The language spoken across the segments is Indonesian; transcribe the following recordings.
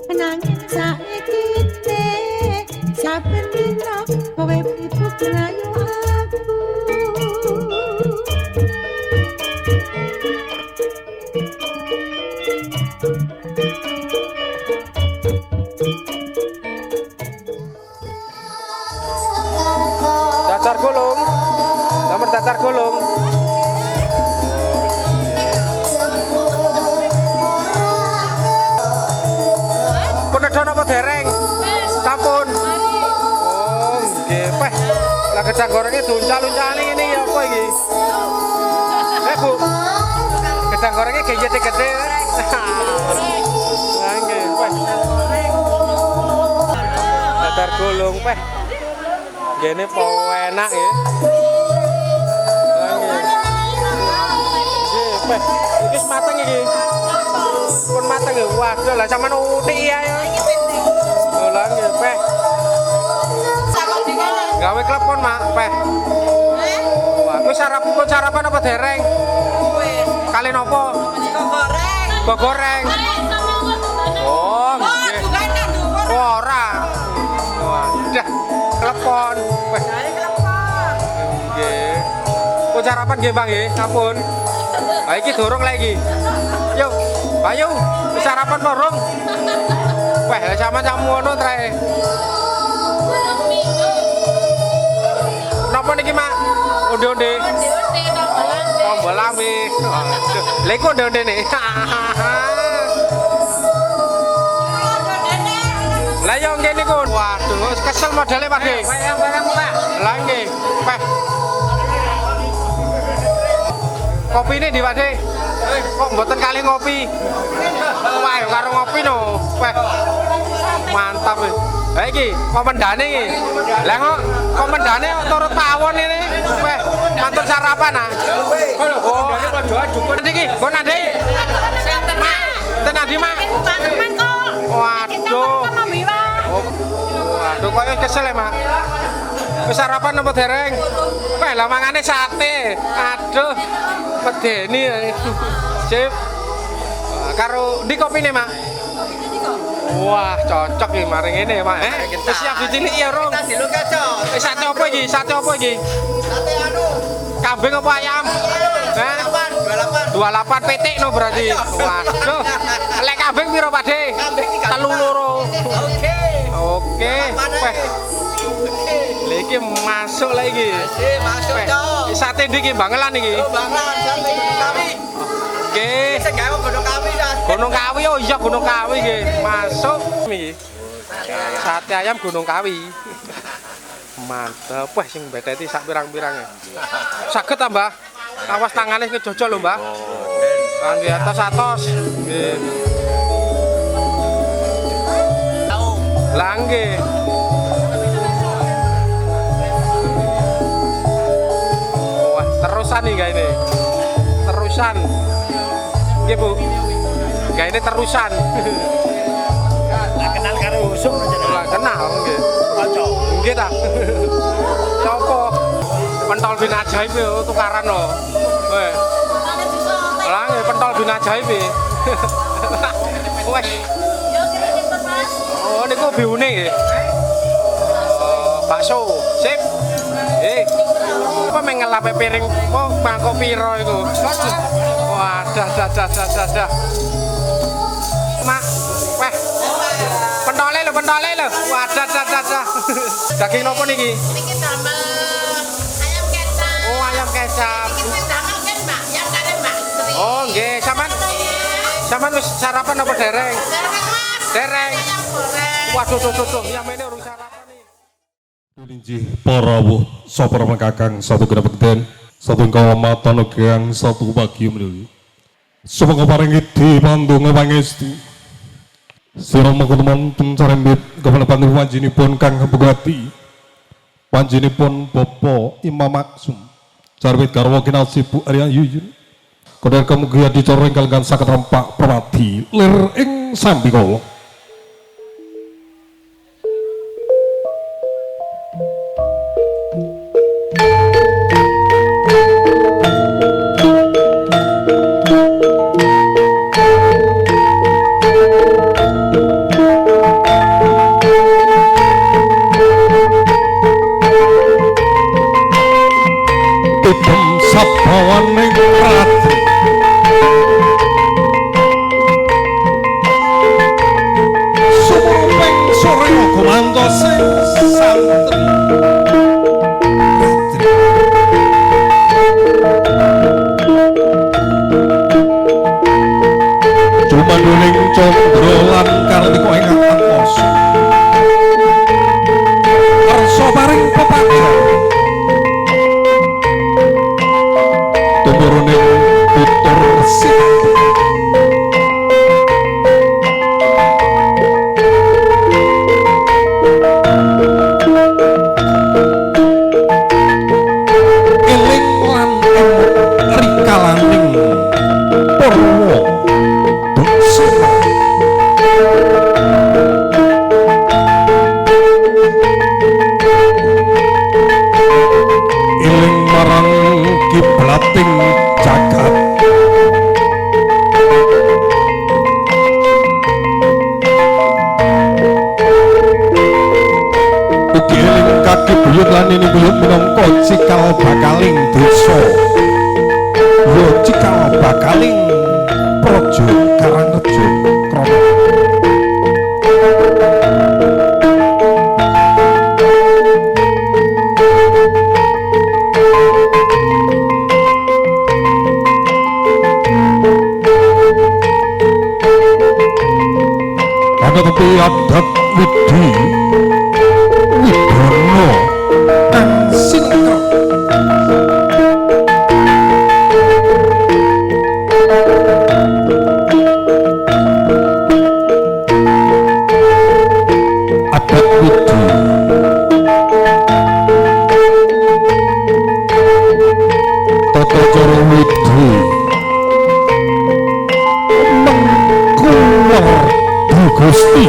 nanging saiki te saben dina kowe sibuk rayu aku. Datar gulung, nomor datar gulung. Pun ada apa dereng? Sampun. Oh, nggih, Pak. Lah gedang gorengnya duncal-uncali ini ya apa iki? Bu. Gedang gorengnya gede-gede. Lah nggih, Pak. Datar gulung, Pak. Gini po enak ya. Peh, iki mateng iki. Pun mateng ya. Waduh lah sampean utik ya. Lah nggih, Peh. Gawe klepon, Mak, Peh. Wah, ku sarapan apa dereng? Kali nopo? Kok goreng. Oh, nggih. Ora. Wadah. Telepon. Wah. Nggih. Kok sarapan nggih, Bang nggih? Sampun. Ha iki dorong lagi. Yuk. Ayo, wis sarapan dorong. Wah, sampean sak ngono trae. Napa niki, Mak? Onde-onde. Tombol lambe. Lha iku onde-onde nih. Lah yo nggih niku. Waduh, kesel modele Pak De. Lah nggih, Pak. Kopi ini di Pak De. Kok mboten kali ngopi. Wah, karo ngopi no. Wah. Mantap. Ha iki komendane iki. Lah kok komendane turut pawon ini. Wah, mantun sarapan ah. Oh, iki, kok nande? Mak, tenadi Mak. Waduh. Waduh, kok kesel ya, Mak. Wis sarapan apa dereng? Wah, lah mangane sate. Aduh. Medeni. Sip. Karo ndi kopine, Mak? Wah, cocok iki mari ngene, Mak. Wis siap dicilik ya, Rung. Kita dulu kacau. Sate apa iki? Sate apa iki? Sate anu. Kambing apa ayam? 28 petik no berarti. Waduh. Lek kambing piro, Pak De? Kambing 3 loro. Oke. Oke. Wah. Lha iki masuk lagi. Masuk dong. Sate ndi iki Bangelan iki? Bangelan sate Gunung Kawi. Oke. Sing gawe Gunung Kawi ta. Gunung Kawi, oh iya Gunung Kawi nggih. Masuk iki. Sate ayam Gunung Kawi. Mantap. Wah sing beteti sak pirang-pirange. Saged ta, Mbah? Awas tangane kejojol lho, Mbah. Kangge atos-atos. Nggih. Lah nggih. Wah, terusan nih guys ini. Terusan. Nggih, Bu. Guys ini terusan. Lah kenal karo usum Lah kenal nggih. kanca. Nggih ta. Sopo? Pentol bin ajaib yo tukaran lho. Weh. Lah nggih pentol bin ajaib. Wes. Oh niku biune nggih. Bakso. Sip. Apa mengelape piring mau mangkok piro iku? Wah, dah. Mak, weh. Pentole lho. Wah, dah. Daging nopo niki? Niki damel ayam kecap. Oh, ayam kecap. Niki damel kan, Mbak, yang kare Mbak Sri. Oh, nggih. Sampean wis sarapan apa dereng? Dereng, Mas. Dereng. Ayam goreng. Waduh, yang ini urung sarapan nih. Injih para rawuh sapa kakang satu kena bekten satu kawamatan kang satu bagian menawi sumangga paringi dipandu ngapangesti sira mangkono carembit kepala panjenengan panjenipun kang bugati panjenipun Bapak Imam Maksum carembit garwa kinasih Bu Arya Yuyun kodar kemugia dicoreng kalian saged rempak permati lir ing sambikala. sing santri Cumanduning Candra lan Kartika ingkang angkasa arsa paring pepajar tumuruning tutur resik eling lan rikalaning Purwa Duksena eling marang kiblating jagat ugi eling kaki buyut lan ini buyut minangka cikal bakaling desa yo cikal bakaling praja Karangreja krana ana tepi adat widi widono kang sinengker adat widi tata cara widi mengkuwer Gusti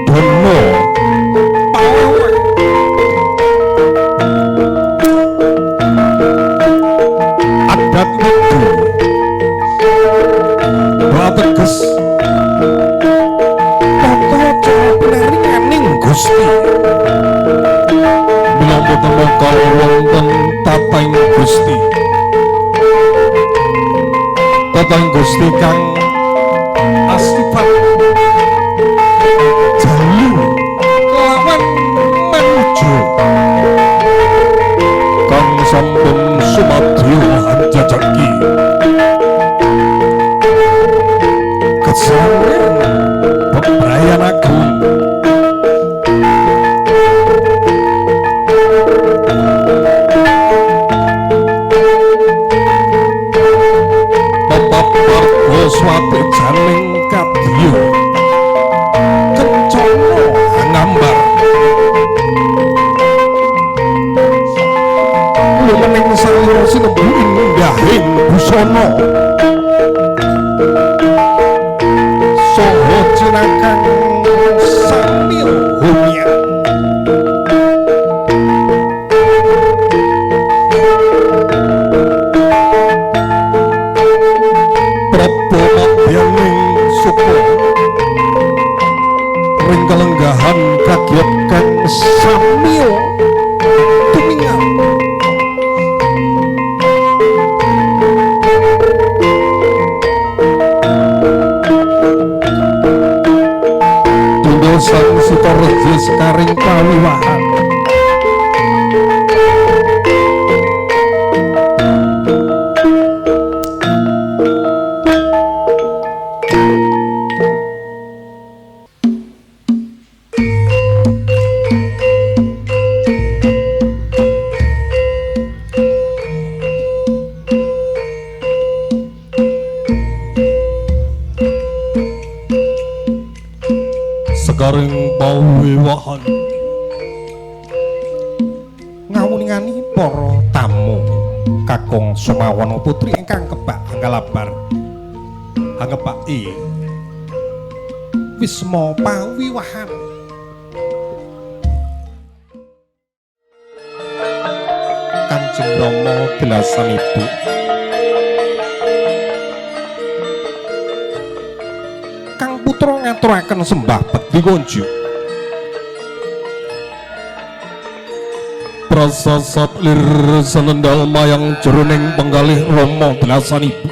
Dono Pawawan adat itu bateges tata cara peneringaning Gusti mila boten mangka wonten tataing Gusti tataing Gusti kang asifat jalu lawan manuju kang sampun sumadyo anjajaki kesangan bebrayan agung swati janing kadya kencana ngambar lumening salira sinembu indahing busana saha cinakang samil humya kalenggahan kagiat kang samil tumingal tunggal sang Sutarjo sekaring pawiwahan sekaring pawiwahan ngawuningani para tamu kakung Sumawana putri ingkang kebak kalabar angepaki wisma pawiwahan Kanjeng Rama belasan ibu kang putra ngaturaken sembah bekti konjuk prasasat lir senendal mayang jroning penggalih Rama belasan ibu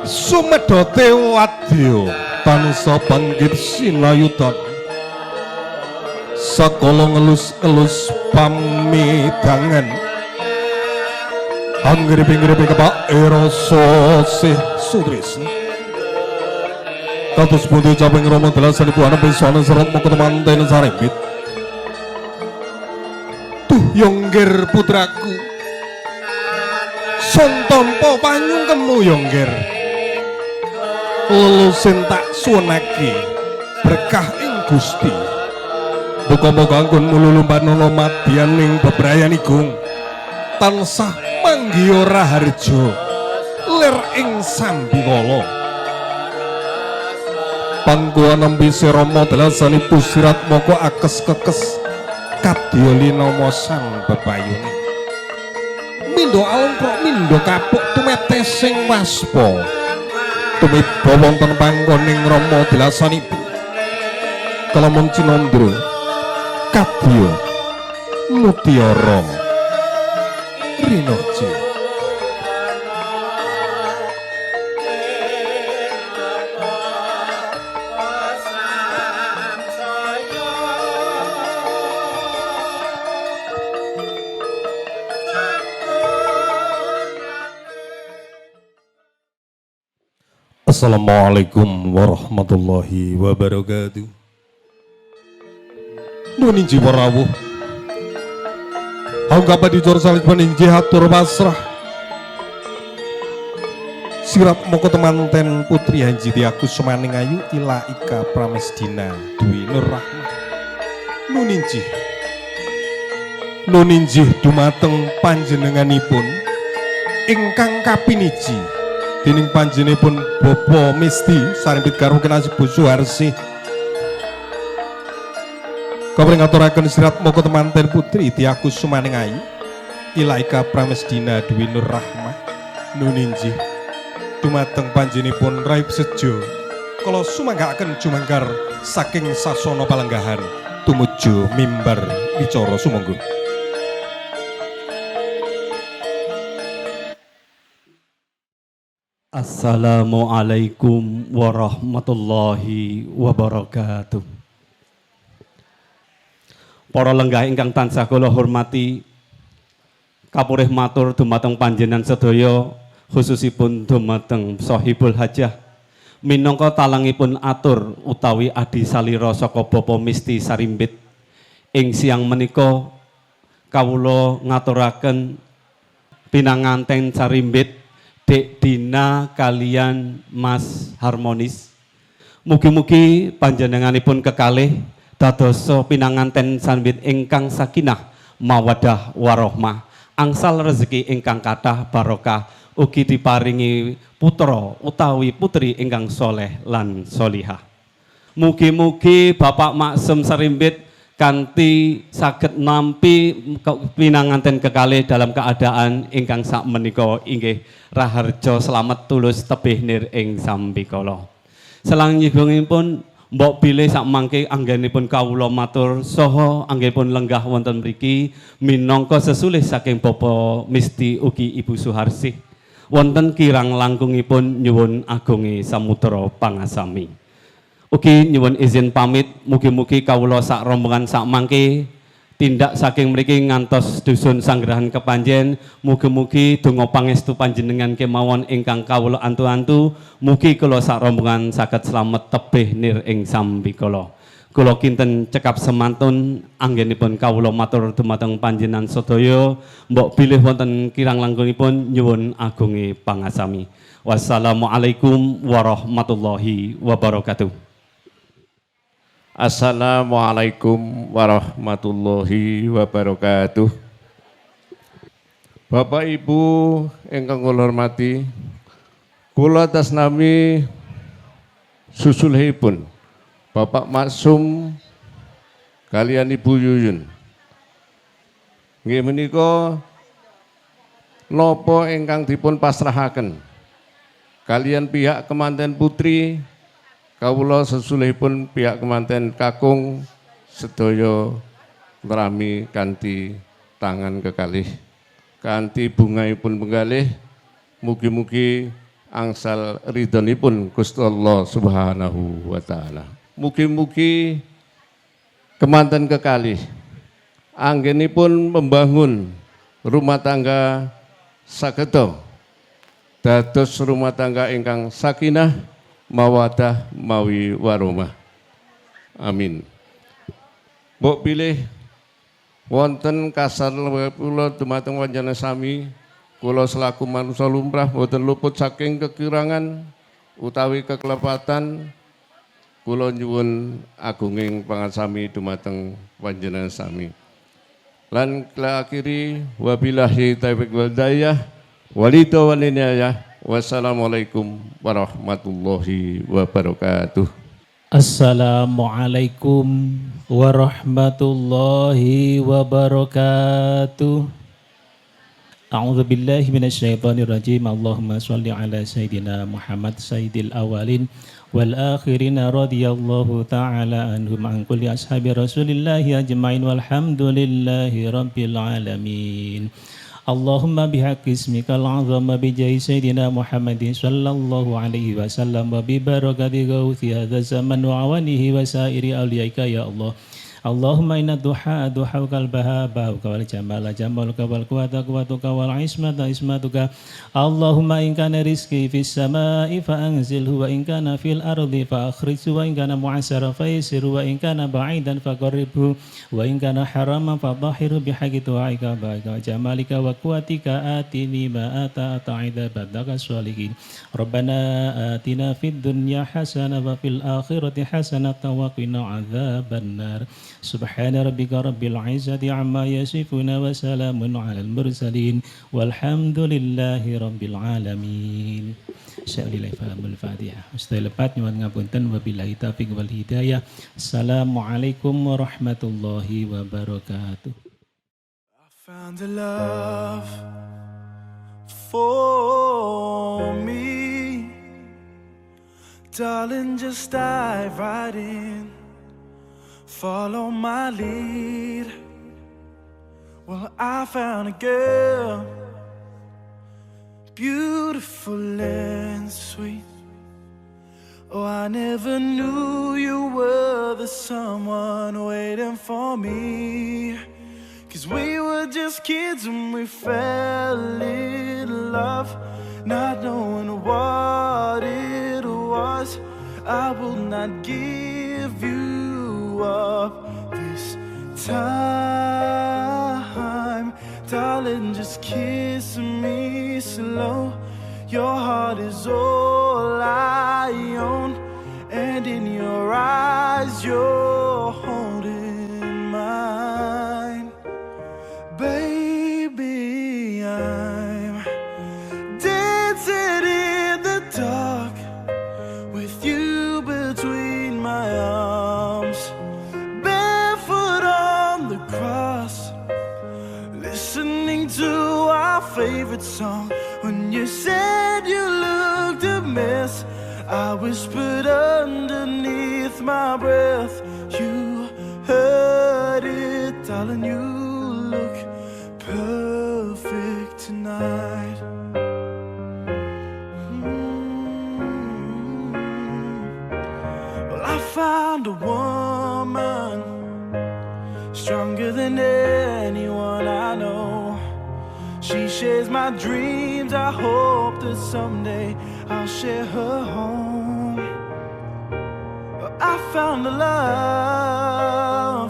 sumedote wadya tansah panggih sinayutan sakala ngelus-elus pamidangan anggripi-ngripi kepak rasa sih sutresna kados pundi caping Rama delasan ibu anak pisana serat moko temanten sarembit tuh Yonggir putraku sontompo panyungkemmu Yonggir lelusin tak suwenake berkah ing Gusti muga-muga anggun mululumbanono madyaning bebrayan igung tansah manggiya raharja lir ing sambikala pangkuan nembe Rama dalasani pusirat moko akes-kekes kadya linama sang bebayune mindo alengkrok mindo kapuk tumete sing waspa tumiba wonten panggoning Rama dalasani kalamun cinandra kadya mutiara rinoji Assalamualaikum warahmatullahi wabarakatuh. Nuwun inggih para rawuh. Angga padijor salib paninggih atur pasrah. Sirat moko temanten putri Hanji Tiaku Sumaning Ayu Ila Ika Pramesdina Dwi Nur Rahmah. Nun inggih dumateng panjenenganipun ingkang kapiniji dening panjenenganipun Bapa Misti sarembit karo Kinasih Bu Suharsi. Kapring ngaturaken sirat moko temanten putri Tiaku Sumaning Ayu Ilaika Pramesdina Dwi Nur Rahmah. Nun inggih dumateng panjenenganipun Raib Sejo kala sumanggaaken jumangkar saking sasana palenggahan tumuju mimbar wicara sumangga. Assalamualaikum warahmatullahi wabarakatuh. Para lenggah ingkang tansah kula hormati, kapurih matur dumateng panjenengan sedaya, khususipun dumateng Sohibul Hajah, minangka talangipun atur utawi adi salira saka Bapa Misti Sarimbit. Ing siang menika kawula ngaturaken pinanganten Sarimbit Dek Dina kalian Mas Harmonis. Mugi-mugi panjenenganipun kekalih dadosa pinanganten Sarimbit ingkang sakinah mawaddah warahmah, angsal rezeki ingkang kathah barokah, ugi diparingi putra utawi putri ingkang soleh lan solihah. Mugi-mugi Bapak Maksum Sarimbit kanthi saged nampi pinanganten kekalih dalam keadaan ingkang sakmenika inggih raharja slamet tulus tebih nir ing sambikala. Salangipun mbok bilih sakmangke anggenipun kawula matur saha anggenipun lenggah wonten mriki minangka sesulih saking Bapa Misti ugi Ibu Suharsi wonten kirang langkungipun nyuwun agunge samudra pangasami. Ugi nyuwun izin pamit, mugi-mugi kawula sak rombongan sak mangke tindak saking mriki ngantos dusun Sanggrahan Kepanjen, mugi-mugi donga pangestu panjenengan kemawon ingkang kawula antu-antu, mugi kula sak rombongan saged slamet tebih nir ing sambikala. Kula kinten cekap semantun anggenipun kawula matur dumateng panjenengan sedaya, mbok bilih wonten kirang langkungipun nyuwun agunge pangasami. Wassalamualaikum warahmatullahi wabarakatuh. Assalamualaikum warahmatullahi wabarakatuh. Bapak Ibu ingkang kula hormati, kula atas nami susulipun Bapak Maksum kalian Ibu Yuyun. Nggih menika napa ingkang dipun pasrahaken kalian pihak kemanten putri kawula sesulihipun pihak kemanten kakung sedaya nrami kanthi tangan kekalih kanthi bungaipun penggalih mugi-mugi angsal ridhonipun Gusti Allah Subhanahu wa taala. Mugi-mugi kemanten kekalih anggenipun membangun rumah tangga sageda dados rumah tangga ingkang sakinah mawaddah mawi warahmah. Amin. Mbok pilih wonten kasar kula dumateng panjenengan sami, kula selaku manusia lumrah boten luput saking kekirangan utawi kekelepatan. Kula nyuwun agunging pangarsami dumateng panjenengan sami. Lan kula akhiri wabillahi taufiq wal hidayah walidha wal inayah. Wassalamualaikum warahmatullahi wabarakatuh. Assalamualaikum warahmatullahi wabarakatuh. A'udzu billahi minasyaitonir rajim. Allahumma shalli ala sayidina Muhammad sayyidil awwalin wal akhirin radhiyallahu ta'ala anhum an kulli ashabi Rasulillahi ajmain walhamdulillahi rabbil alamin. Allahumma bihaqqi ismikal azam wa bijahi sayyidina Muhammadin sallallahu alaihi wasallam wa bi barakati gauthi hadza zaman wa awanihi wa sairi awliyaika ya Allah. Allahumma inna duha duhaukal baha bahuka wal jamala jamaluka wal quwata quwatuka wal ismata ismatuka. Allahumma in kana rizqi fis samai fa anzilhu wa in kana fil ardi fa akhrijhu wa in kana mu'assara fa yassirhu wa in kana ba'idan fa qarribhu wa in kana haraman fa dhahirhu bihaqqi tu'aika wa jamalika wa quwatika atini ma ata'ida badaka sholihin. Rabbana atina fid dunya hasanah wa fil akhirati hasanah wa qina adzabannar. Subhana rabbika rabbil izzati amma yasifuna wa salamun alal mursalin walhamdulillahi rabbil alamin. Sya'ulillah fahamul fatihah. Ustaz lepat nyuwun ngapunten wabillahi taufiq wal hidayah. Assalamualaikum warahmatullahi wabarakatuh. I found a love for me, darling, just dive right in. Follow my lead. Well, I found a girl, beautiful and sweet. Oh, I never knew you were the someone waiting for me. 'Cause we were just kids when we fell in love, not knowing what it was. I will not give you up this time, darling, just kiss me slow. Your heart is all I own, and in your eyes you're holding mine. Baby, I'm dancing in the dark with you between my arms, listening to our favorite song. When you said you looked a mess, I whispered underneath my breath. You heard it, darling, you look perfect tonight. Well, I found a woman stronger than anyone I know. She shares my dreams. I hope that someday I'll share her home. I found a love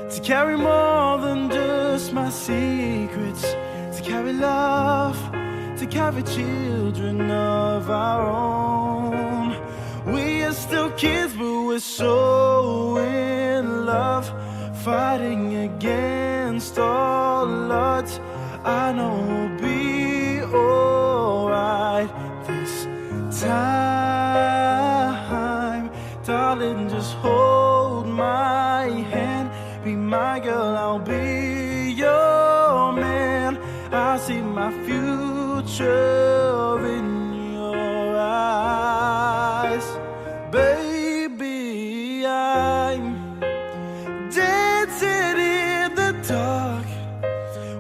to carry more than just my secrets, to carry love, to carry children of our own. We are still kids, but we're so in love, fighting against all odds. I know we'll be alright this time. Darling, just hold my hand, be my girl, I'll be your man. I see my future in your eyes. Baby, I'm dancing in the dark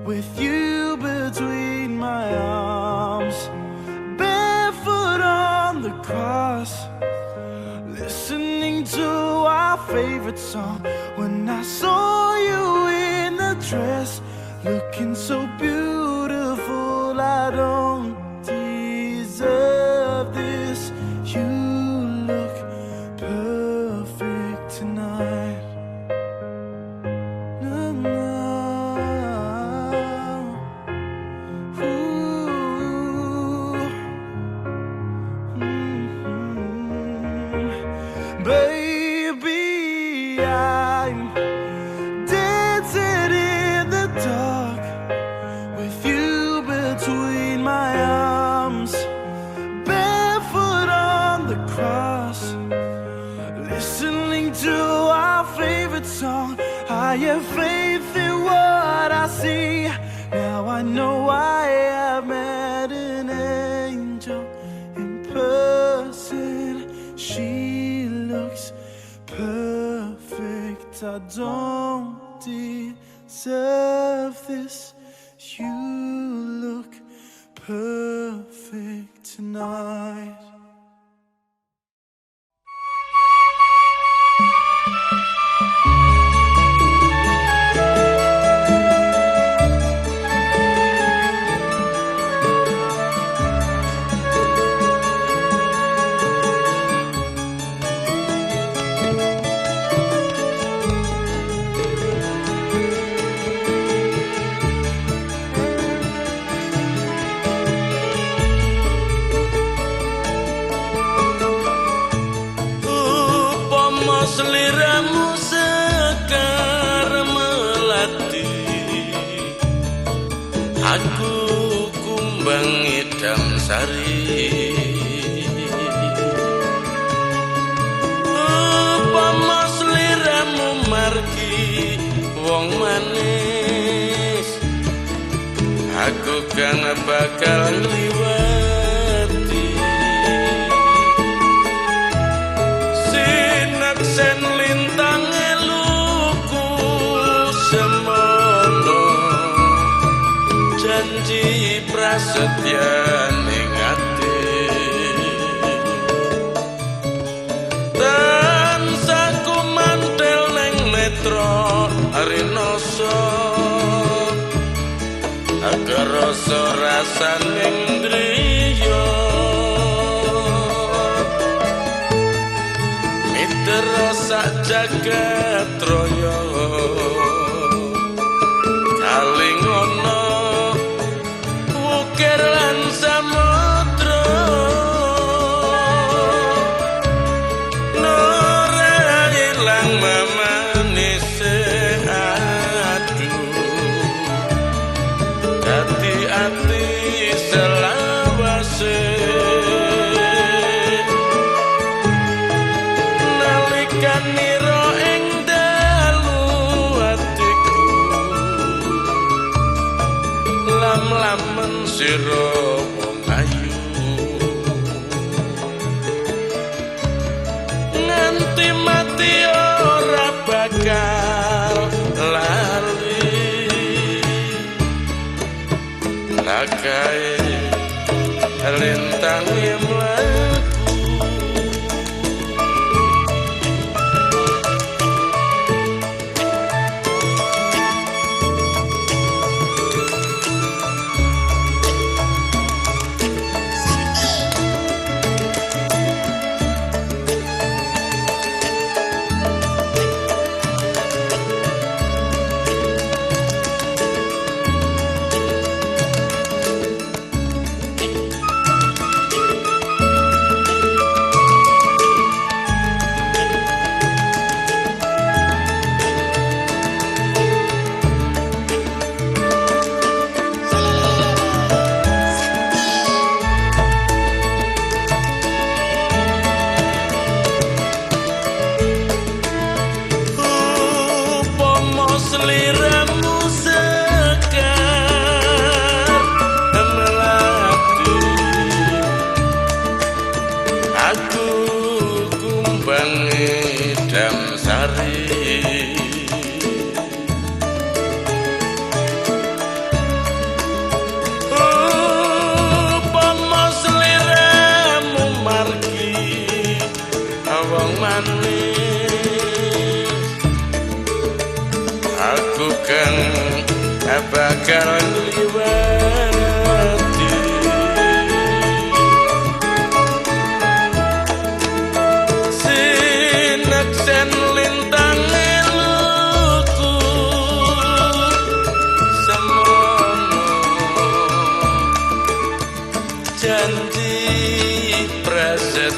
with you between my arms. cross, listening to our favorite song. When I saw you in the dress, looking so beautiful, I don't deserve this. You look perfect tonight. No, no. Ooh. Baby, I'm dancing in the dark with you between my arms, barefoot on the cross, listening to our favorite song. I have faith in what I see. Now I know I have met an angel in person. She looks perfect. I don't deserve this. You look perfect tonight. Seliramu sekar melati, aku kumbang idam sari. Upama seliramu margi wong manis, aku kan bakal ngliwati. Sen lintang eluku semono, janji prasetya ning ati. Tansah kumantel ning netra rinoso, agar rasa rasaning driya. Sak jagat raya kaling ana wukir lan samudra, nore ilang mamanise aduh, dadi ati selawase. Niro ing dalu atiku, lam-lamen sira wong ayu, nganti mati ora bakal lali. Lakae lintang mlaku, seliramu sekar melati, aku kumbang idam sari. Upama seliramu margi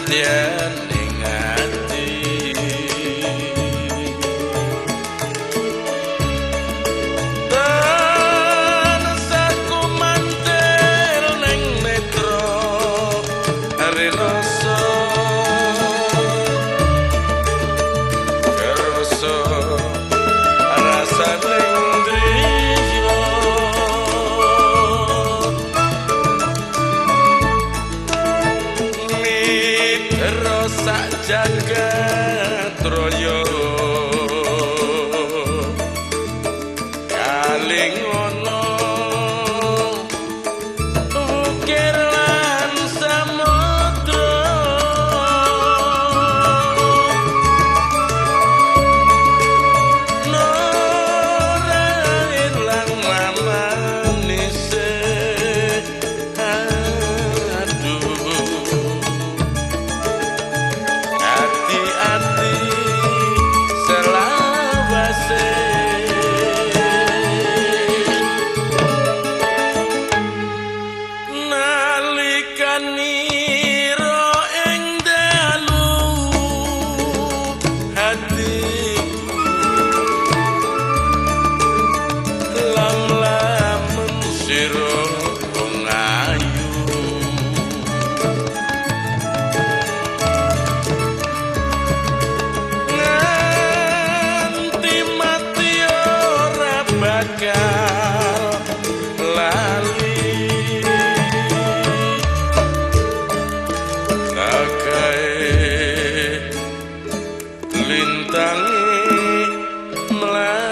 perhatian ning ati tansah kumantel ning netra hari rasa kerasa rasa ning driya mitra sak jagat raya kaling ana ukir lan samudra norain lan mamanise aduh hati-hati selawase nalikanira ing dalu hatiku lam-lamen sira wong ayu nganti mati ora bakal lali kakae lintangi mlaku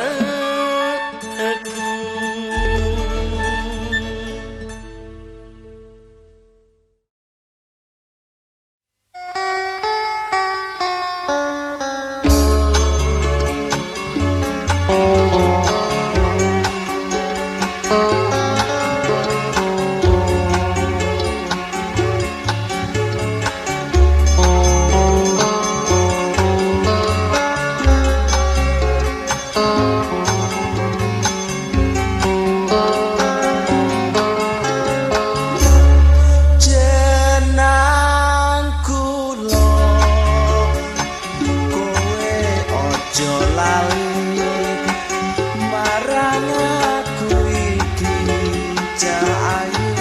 jenang kula kowe aja lali marang aku iki cahayu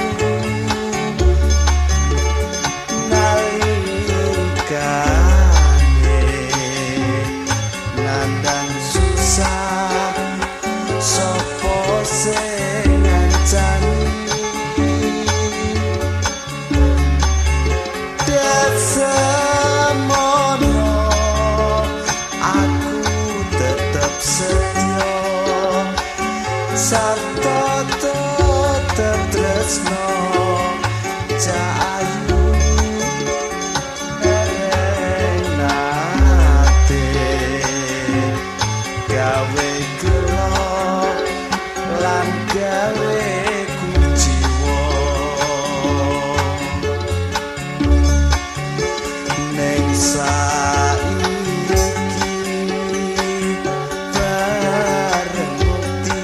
nalikane nandang susah sapa sing ngancani Desemono aku tetep setia sarta tetep tresno cahayu nate gawe gelo lan gawe kujiwa ning saiki bareng bukti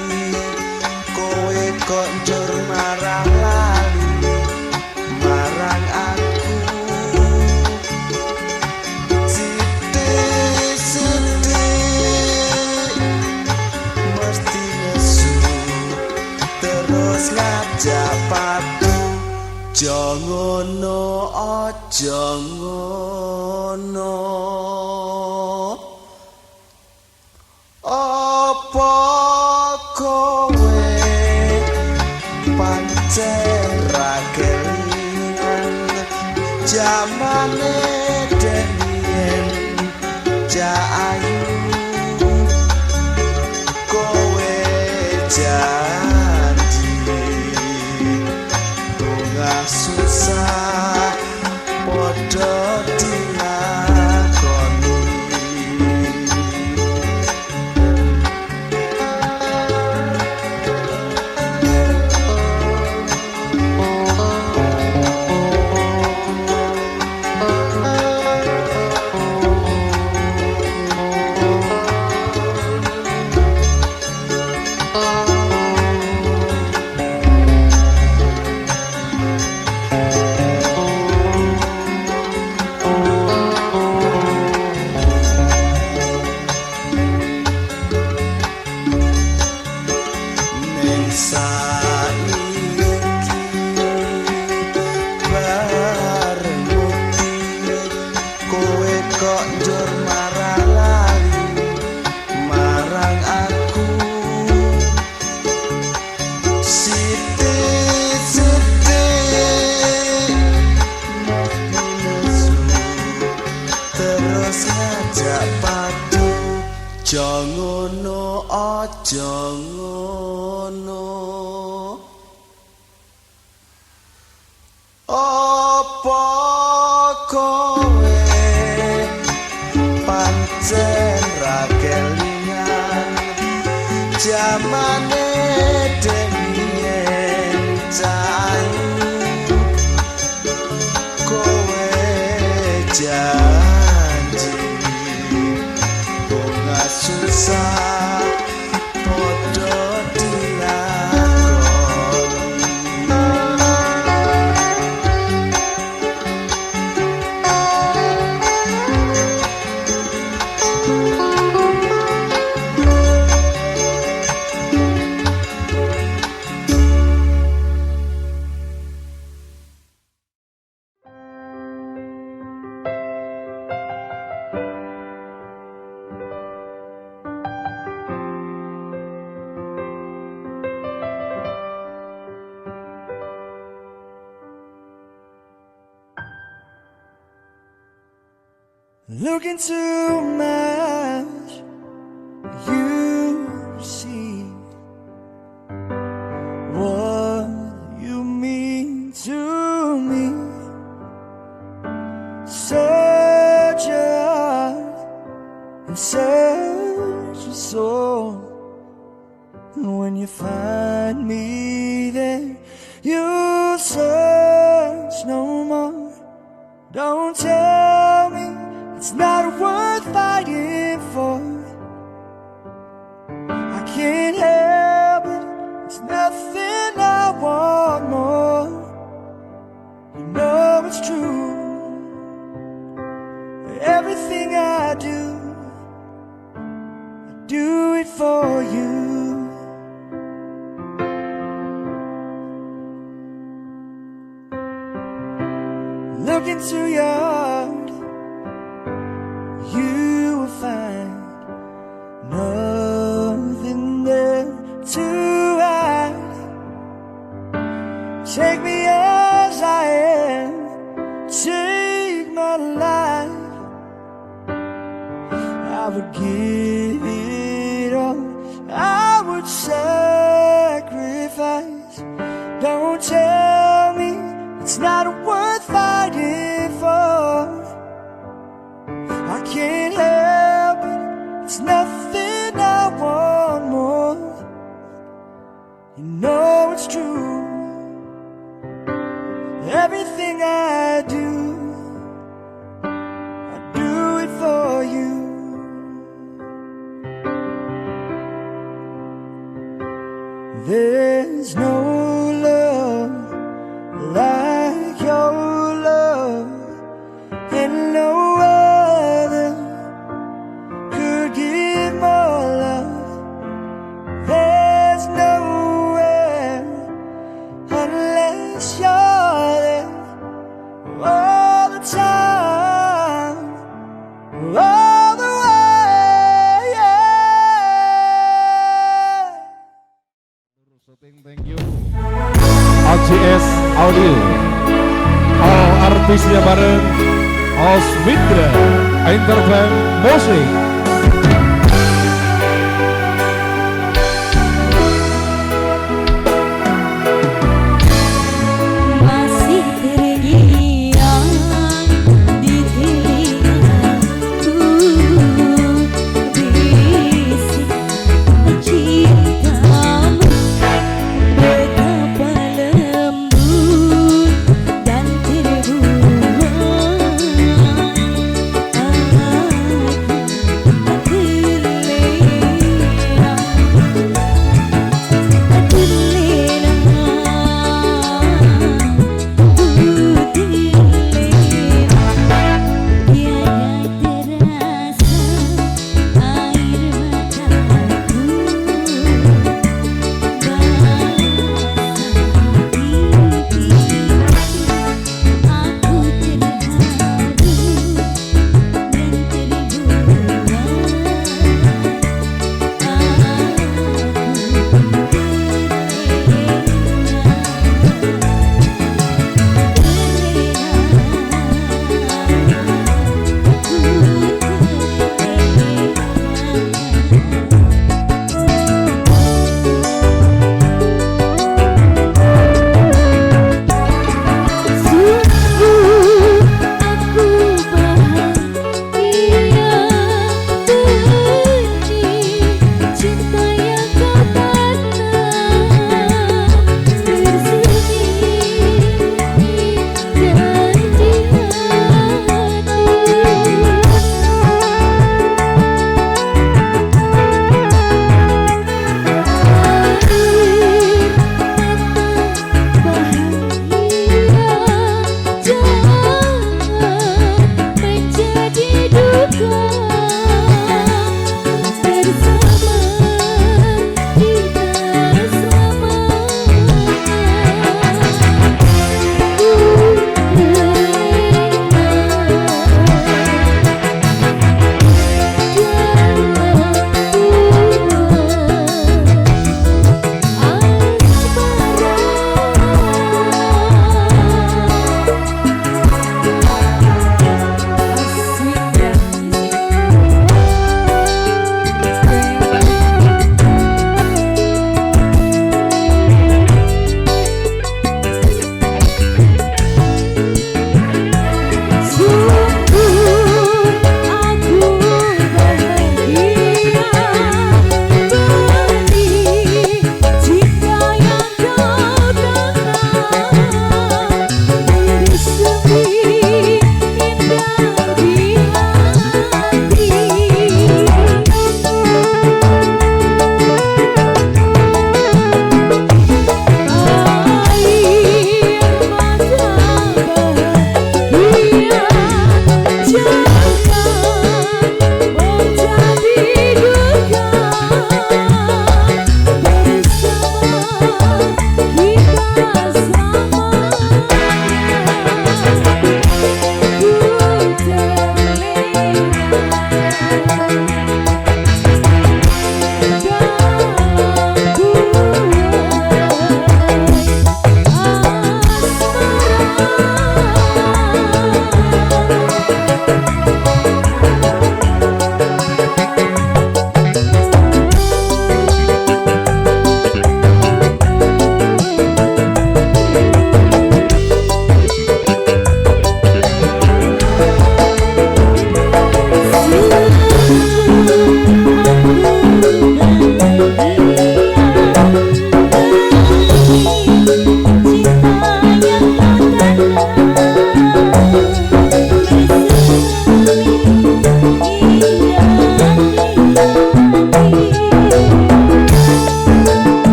kowe kok njur marang lali marang aku sithik-sithik mesti nesu terus ngajak padu jangono aja ngono apa kowe pancen ra kelingan jamane denien cahayu kowe janji bunga susah padha dilakoni kok njur marah lali marang aku sithik-sithik nek nesu terus ngajak padu jangono aja ngono apa kowe pancen ra kelingan jamane dengen cayu kowe janji bunga susah podo Look into my eyes, you see what you mean to me. Search your heart and search your soul, and when you find me there, you'll search no more. Don't tell me it's not worth fighting for. I can't help it, it's nothing I want more. You know it's true, everything I do it for you. Look into your heart, you will find nothing there to hide. Take me as I am, take my life. I would give it all, I would sacrifice. Don't tell me it's not worth fighting for. I can't help it, it's nothing I want more. You know it's true, everything I do it for you. There's no love like your love, and no other could give more love. There's nowhere unless you're there all the time, all the way. Thank you OGS Audio, all artisnya bareng Osmitra Interbank Musik. Masih terngiang di telingaku bisik cintamu, betapa lembut dan terbuai.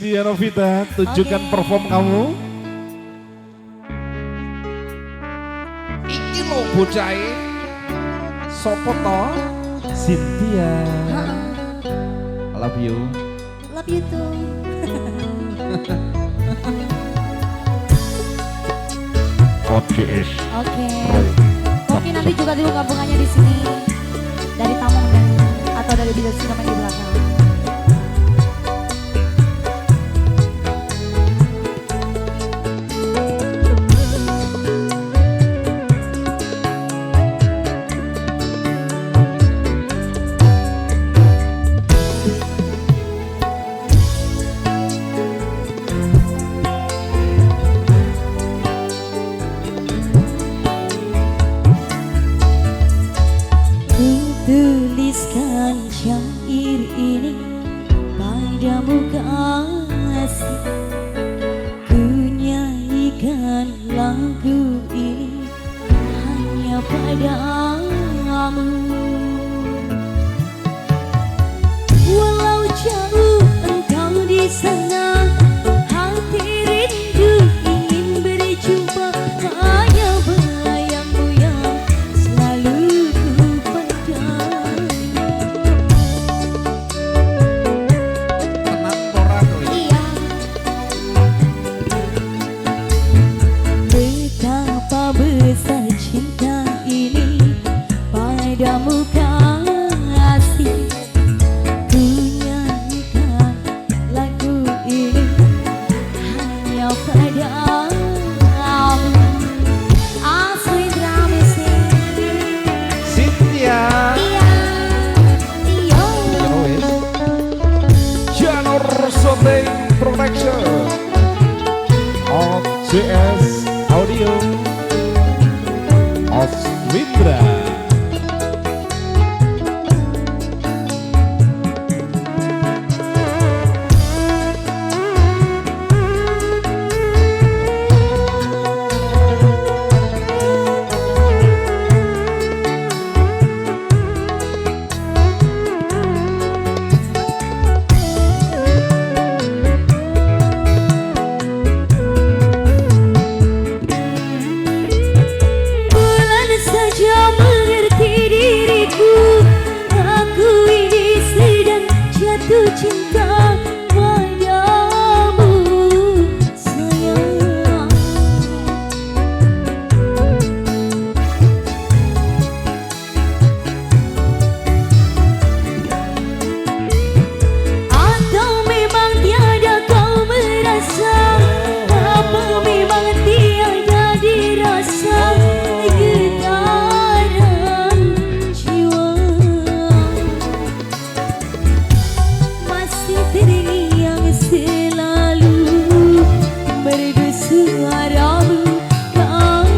Cynthia Novita, tunjukkan perform kamu. Iki lo bocah sopo to? Cynthia. Love you. Love you too. ODS. Oke. Mungkin nanti juga dulu gabungannya di sini dari Tamong dan atau dari Bidang Sinoman di belakang. Tuliskan syair ini padamu kasih, ku nyanyikan lagu ini hanya padamu. Walau jauh engkau di sana, hati rindu ingin berjumpa, hanya bayangmu yang selalu besar cinta ini padamu kasih, ku nyanyikan lagu ini hanya padamu. Asli drama Cynthia. Iya. Janur Shooting Production. OJS Audio. Windra. Bulan saja mengerti diriku, aku ini sedang jatuh cinta padamu sayang. Atau memang tiada kau merasa, apa memang tiada dirasa getaran jiwa, masih terngiang selalu merdu suaramu kasih.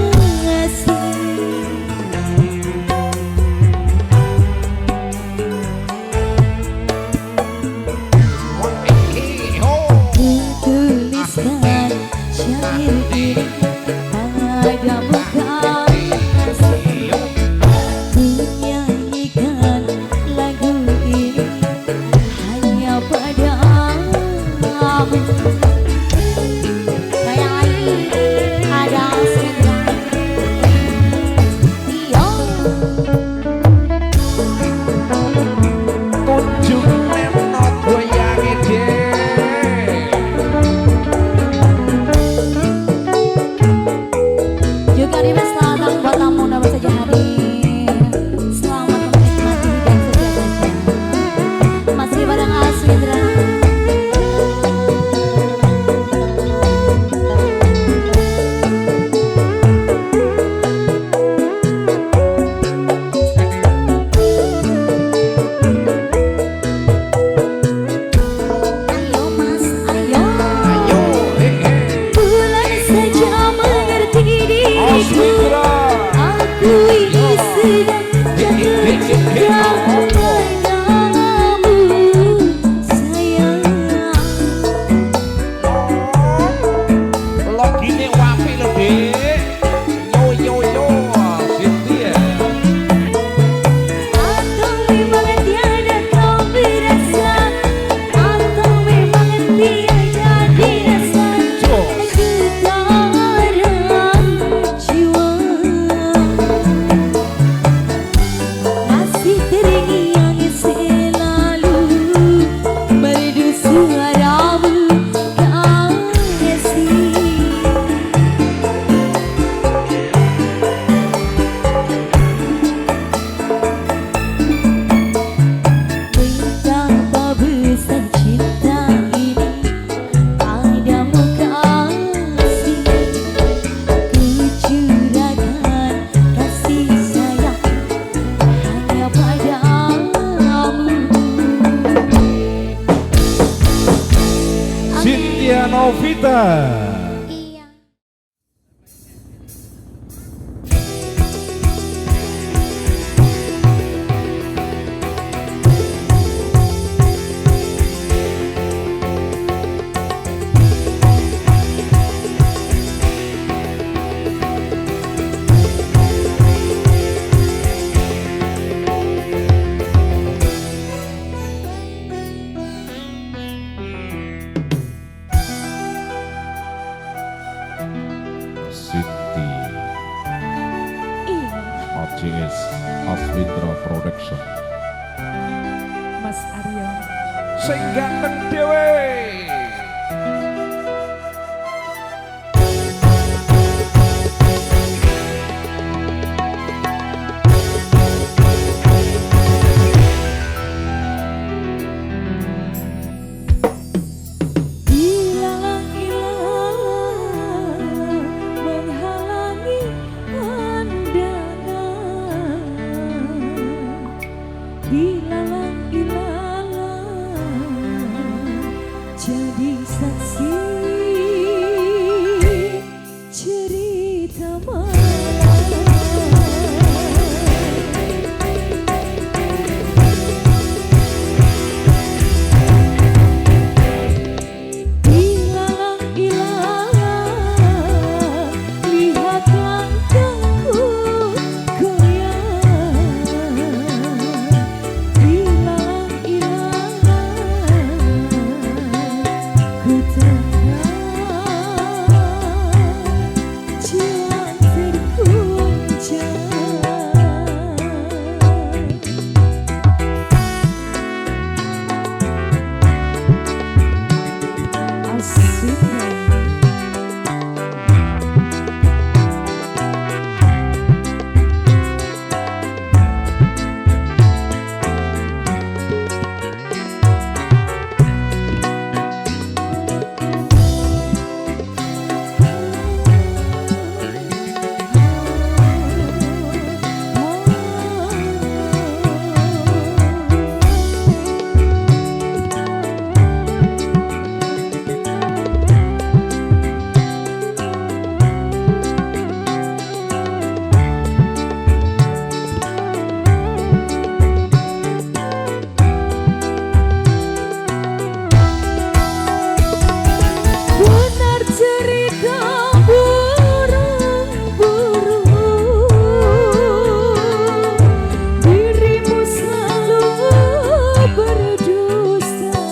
Tuliskan syair ini padamu kasih, ku nyanyikan lagu ini hanya padamu. Kayak lagi ada Sindra. Iya. Kunjung menot goyangi deh. Juga request selamat buat tamu yang baru saja hadir. Selamat menikmati dan sejahtera. Masih bareng Aswindra. Cynthia Novita. Iya. Siti Iya, ACS Aswindra Production. Mas Aryo. Sing ganteng dhewe. Ilalang-ilalang menghalangi pandangan. Ilalang-ilalang jadi saksi cerita malam. Ilalang-ilalang, lihat langkahku goyang. Ilalang-ilalang, ku tengah jalan terguncang. Asik. Benar cerita burung-burung, dirimu selalu berdusta.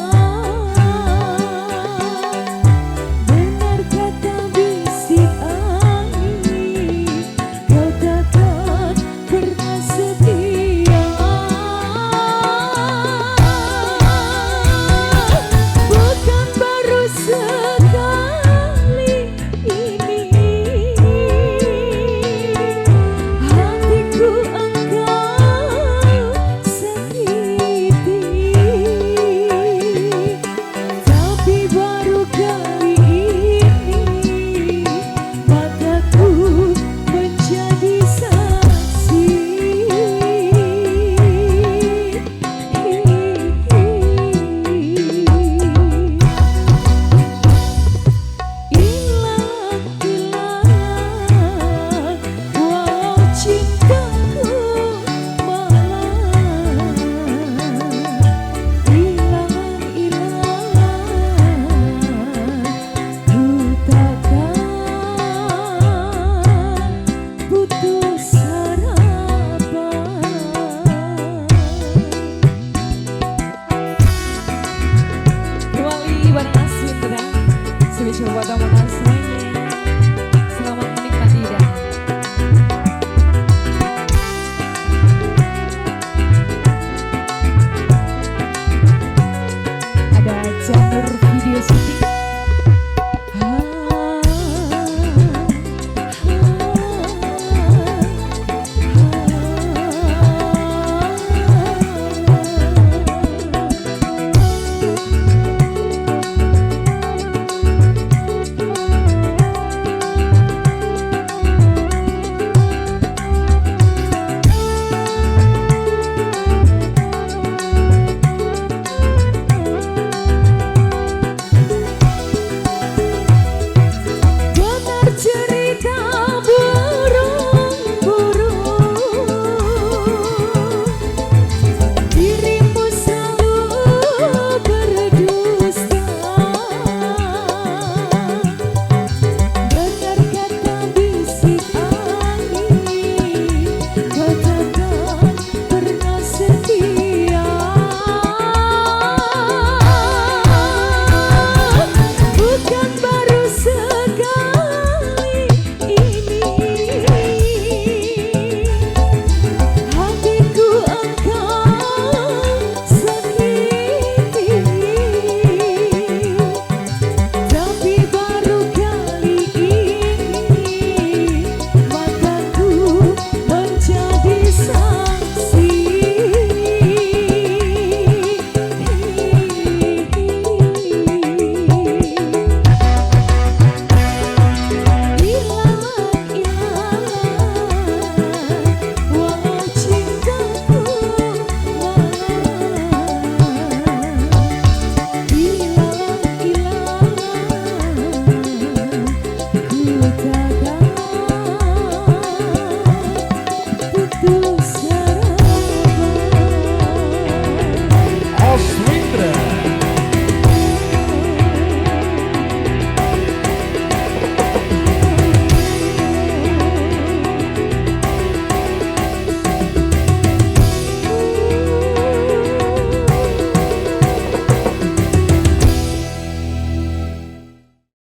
Benar kata bisik angin, kau takkan pernah setia. Bukan baru sekali ini hatiku engkau sakiti, tapi baru kali ini mataku menjadi saksi. Ilalang-ilalang, walau cintaku malang. Ilalang-ilalang, ku takkan putus harapan. Kembali bareng Aswindra, spesial buat Tamu Nasa.